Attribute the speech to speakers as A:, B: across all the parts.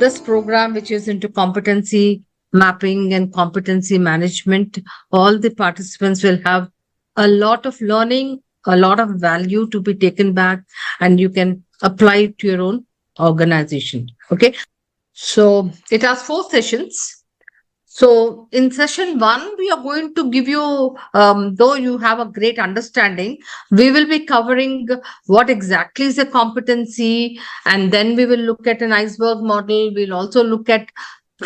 A: this program, which is into competency mapping and competency management, all the participants will have a lot of learning, a lot of value to be taken back, and you can apply it to your own organization. Okay. So it has 4 sessions. So in session 1, we are going to give you, though you have a great understanding, we will be covering what exactly is a competency, and then we will look at an iceberg model. We'll also look at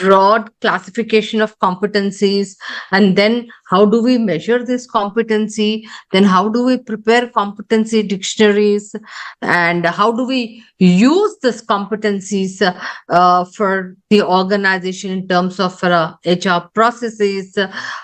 A: broad classification of competencies, and then how do we measure this competency, then how do we prepare competency dictionaries, and how do we use this competencies for the organization in terms of HR processes.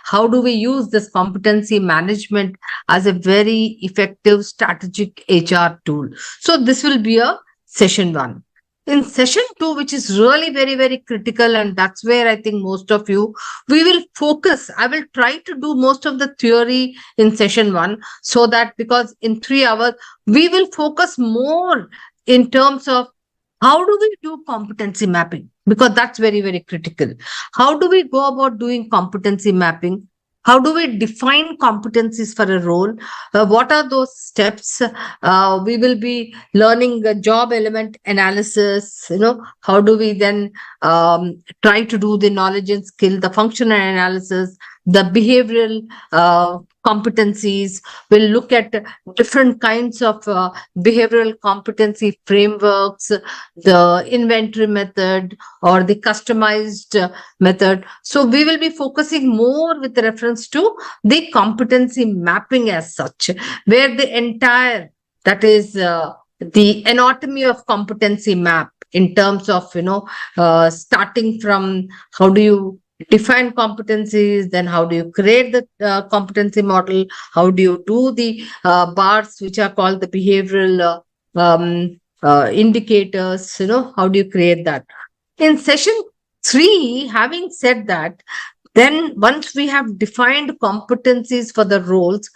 A: How do we use this competency management as a very effective strategic HR tool? So this will be a session 1. In session 2, which is really very, very critical, and that's where I think most of you, we will focus. I will try to do most of the theory in session 1, so that because in 3 hours, we will focus more in terms of how do we do competency mapping, because that's very, very critical. How do we go about doing competency mapping? How do we define competencies for a role? What are those steps? We will be learning the job element analysis. How do we then try to do the knowledge and skill, the functional analysis, the behavioral competencies. We'll look at different kinds of behavioral competency frameworks, the inventory method or the customized method. So we will be focusing more with reference to the competency mapping as such, where the entire, that is the anatomy of competency map in terms of, starting from how do you define competencies, then how do you create the competency model, how do you do the bars, which are called the behavioral indicators, how do you create that. In session 3, having said that, then once we have defined competencies for the roles,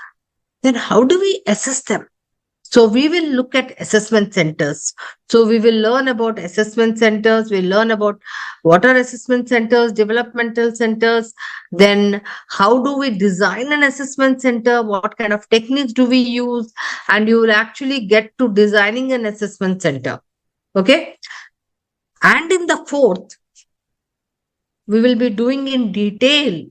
A: then how do we assess them? So we will look at assessment centers. So we will learn about assessment centers. We'll learn about what are assessment centers, developmental centers. Then how do we design an assessment center? What kind of techniques do we use? And you will actually get to designing an assessment center. Okay. And in the 4th, we will be doing in detail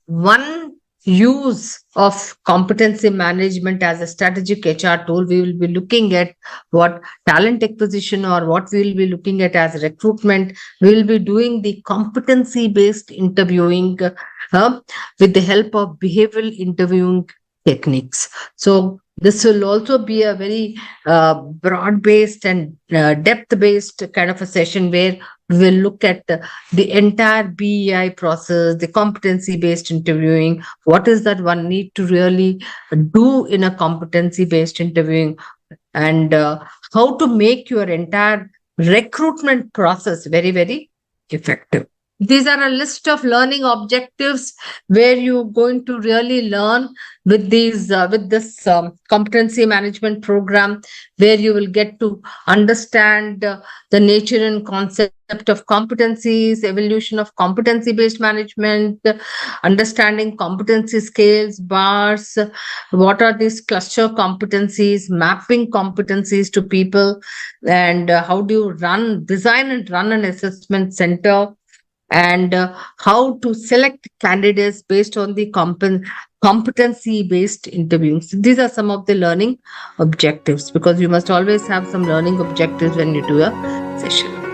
A: one use of competency management as a strategic HR tool. We will be looking at what talent acquisition, or what we will be looking at as recruitment. We will be doing the competency based interviewing with the help of behavioral interviewing techniques. So this will also be a very broad-based and depth-based kind of a session, where we will look at the entire BEI process, the competency-based interviewing. What is that one need to really do in a competency-based interviewing, and how to make your entire recruitment process very, very effective. These are a list of learning objectives where you're going to really learn with these, with this competency management program, where you will get to understand the nature and concept of competencies, evolution of competency-based management, understanding competency scales, bars, what are these cluster competencies, mapping competencies to people, and how do you design and run an assessment center, and how to select candidates based on the competency-based interviewing. So these are some of the learning objectives, because you must always have some learning objectives when you do a session.